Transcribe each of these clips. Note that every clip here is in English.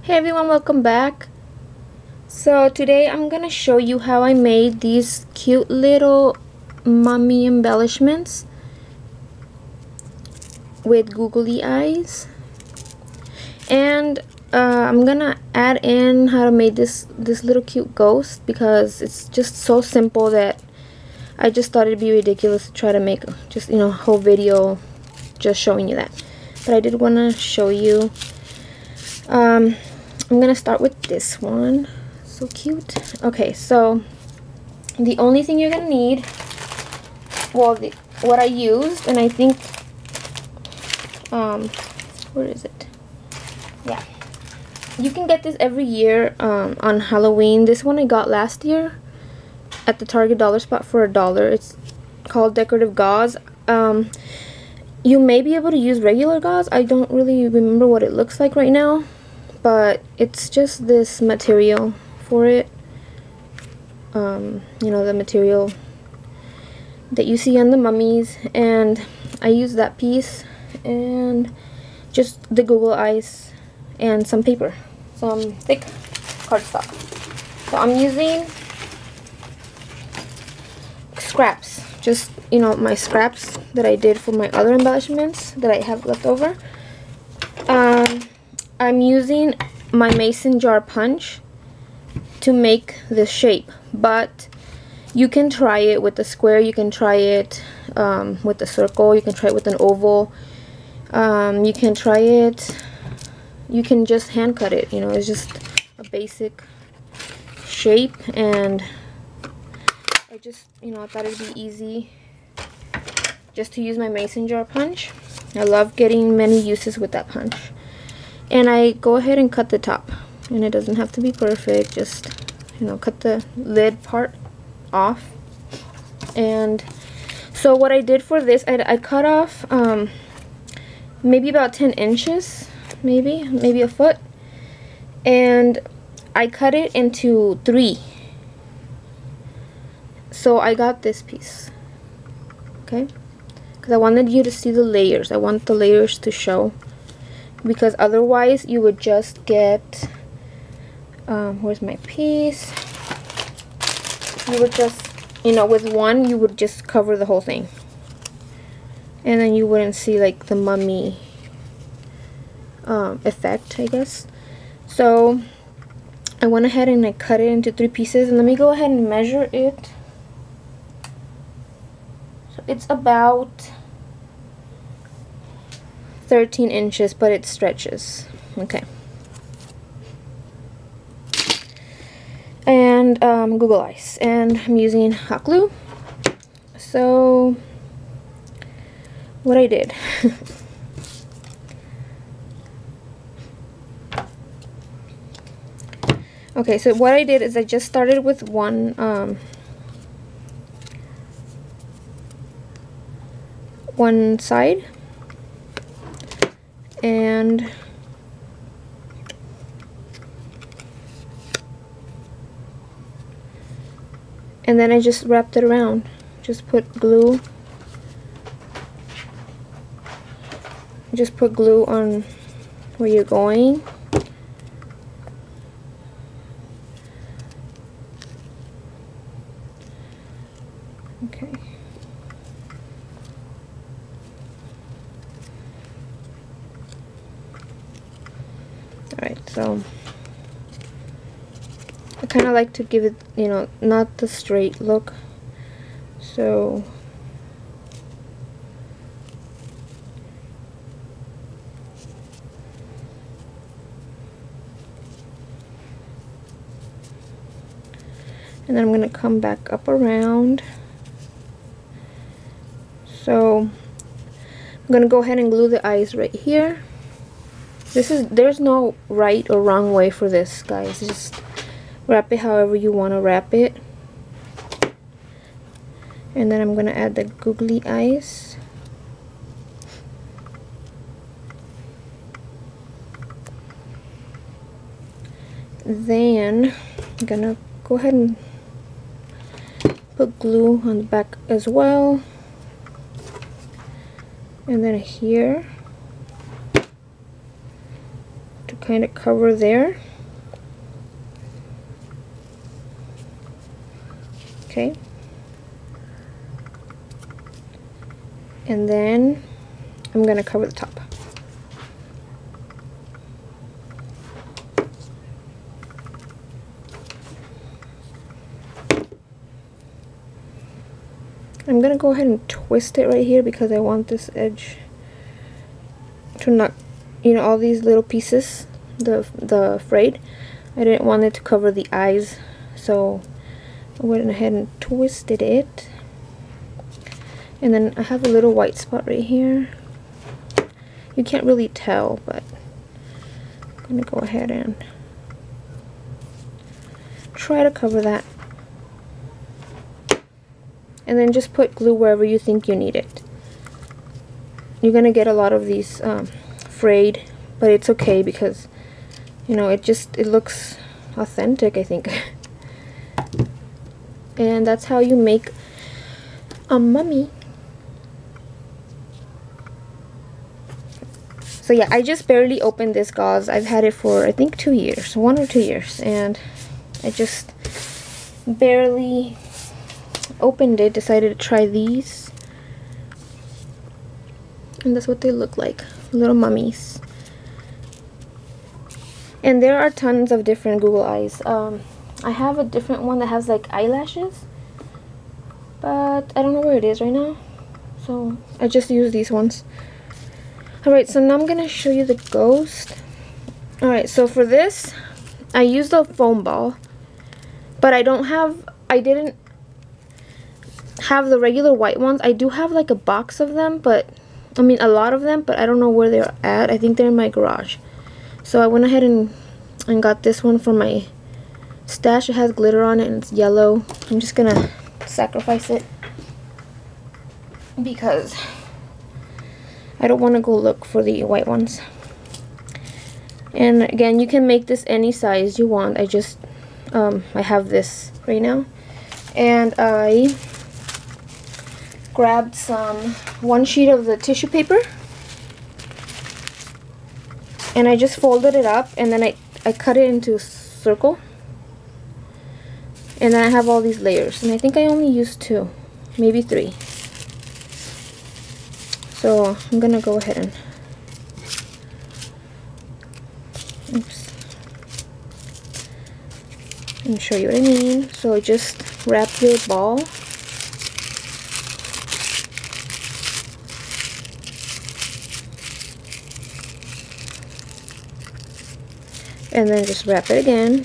Hey everyone, welcome back. So today I'm gonna show you how I made these cute little mummy embellishments with googly eyes, and I'm gonna add in how to make this little cute ghost because it's just so simple that I just thought it'd be ridiculous to try to make just a whole video just showing you that. But I did want to show you. I'm gonna start with this one. So cute. Okay, so the only thing you're gonna need, well, what I used, and I think, where is it? Yeah, you can get this every year on Halloween. This one I got last year at the Target dollar spot for $1. It's called decorative gauze. You may be able to use regular gauze. I don't really remember what it looks like right now, but it's just this material for it. The material that you see on the mummies, and I use that piece and just the Google eyes and some paper, some thick cardstock. So I'm using scraps, just my scraps that I did for my other embellishments that I have left over. I'm using my mason jar punch to make this shape, but you can try it with the square, you can try it with the circle, you can try it with an oval, you can try it, you can just hand cut it. It's just a basic shape, and I just I thought it'd be easy just to use my mason jar punch. I love getting many uses with that punch. And I go ahead and cut the top, and it doesn't have to be perfect, just cut the lid part off. And so what I did for this, I cut off maybe about 10 inches, maybe a foot, and I cut it into 3. So I got this piece, okay, because I wanted you to see the layers. I want the layers to show, because otherwise you would just get, where's my piece? You would just, with one you would just cover the whole thing, and then you wouldn't see like the mummy effect, I guess. So I went ahead and I cut it into 3 pieces, and let me go ahead and measure it. So it's about 13 inches, but it stretches. Okay. And Google eyes, and I'm using hot glue. So what I did okay, so what I did is I just started with one side, and then I just wrapped it around. Just put glue on where you're going. Okay. Alright, so I kind of like to give it, not the straight look. So and then I'm going to come back up around. So I'm going to go ahead and glue the eyes right here. There's no right or wrong way for this, guys. Just wrap it however you want to wrap it. And then I'm going to add the googly eyes. Then I'm going to go ahead and put glue on the back as well. And then here to kind of cover there. Okay. And then I'm going to cover the top. I'm going to go ahead and twist it right here because I want this edge to not, you know, all these little pieces, the frayed, I didn't want it to cover the eyes, so I went ahead and twisted it. And then I have a little white spot right here. You can't really tell, but I'm going to go ahead and try to cover that. And then just put glue wherever you think you need it. You're going to get a lot of these frayed, but it's okay because, you know, it looks authentic, I think. And that's how you make a mummy. So yeah, I just barely opened this gauze. I've had it for I think 2 years, 1 or 2 years, and I just barely opened it, decided to try these, and that's what they look like, little mummies. And there are tons of different Google eyes. I have a different one that has like eyelashes, but I don't know where it is right now, so I just use these ones. Alright, so now I'm gonna show you the ghost. Alright, so for this I used a foam ball, but I didn't have the regular white ones. I do have like a box of them, but I mean a lot of them, but I don't know where they're at. I think they're in my garage. So I went ahead and got this one from my stash. It has glitter on it and it's yellow. I'm just gonna sacrifice it because I don't want to go look for the white ones. And again, you can make this any size you want. I just I have this right now, and I grabbed one sheet of the tissue paper, and I just folded it up, and then I cut it into a circle, and then I have all these layers, and I think I only used 2, maybe 3. So I'm gonna go ahead and and show you what I mean. So just wrap your ball, and then just wrap it again.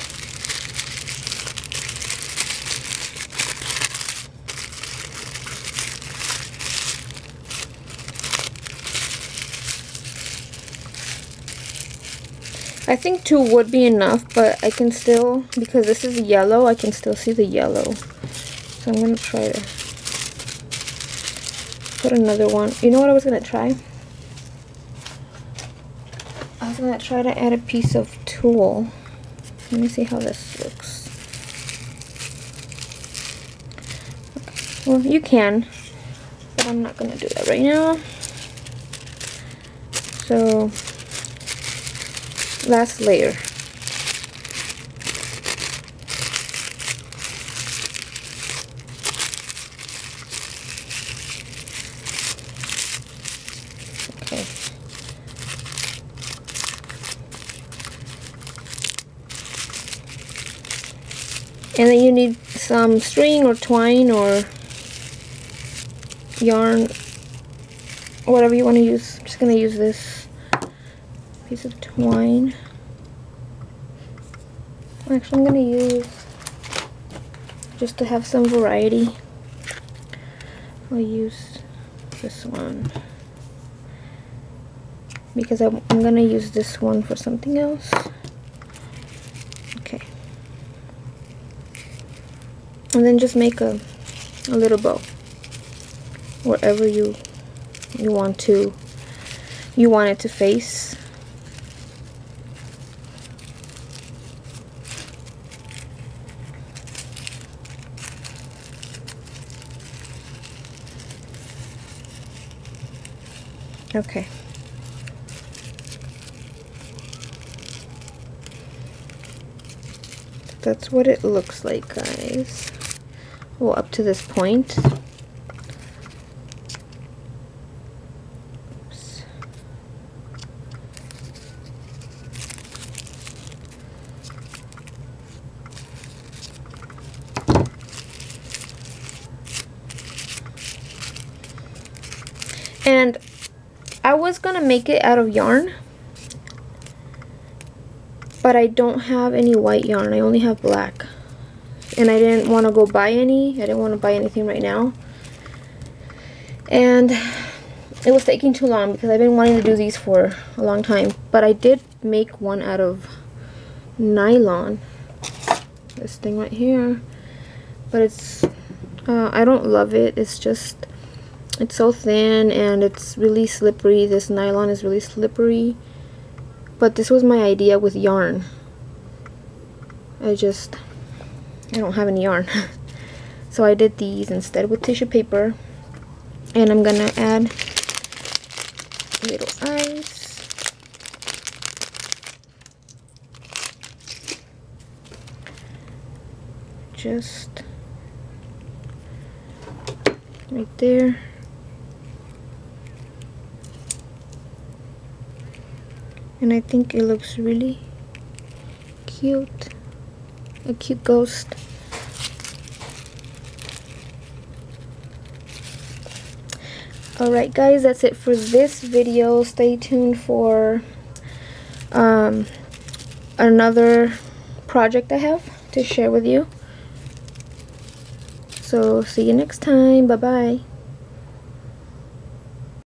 I think 2 would be enough, but I can still, because this is yellow, I can still see the yellow. So I'm going to try to put another one. You know what I was going to try? I was going to try to add a piece of tulle. Let me see how this looks. Okay. Well, you can, but I'm not going to do that right now. So last layer. Okay. And then you need some string or twine or yarn, whatever you want to use. I'm just going to use this piece of twine. Actually, I'm going to use, just to have some variety, I'll use this one, because I'm going to use this one for something else. Okay. And then just make a little bow wherever you want it to face. Okay. that's what it looks like, guys. Well, up to this point. Oops. And I was gonna make it out of yarn, but I don't have any white yarn. I only have black. And I didn't want to go buy any. I didn't want to buy anything right now. And it was taking too long because I've been wanting to do these for a long time. But I did make one out of nylon. This thing right here. But it's, I don't love it. It's just, it's so thin and it's really slippery. This nylon is really slippery. But this was my idea with yarn. I don't have any yarn. So I did these instead with tissue paper. And I'm gonna add little ice. Just right there. And I think it looks really cute. A cute ghost. Alright guys, that's it for this video. Stay tuned for another project I have to share with you. So see you next time. Bye bye.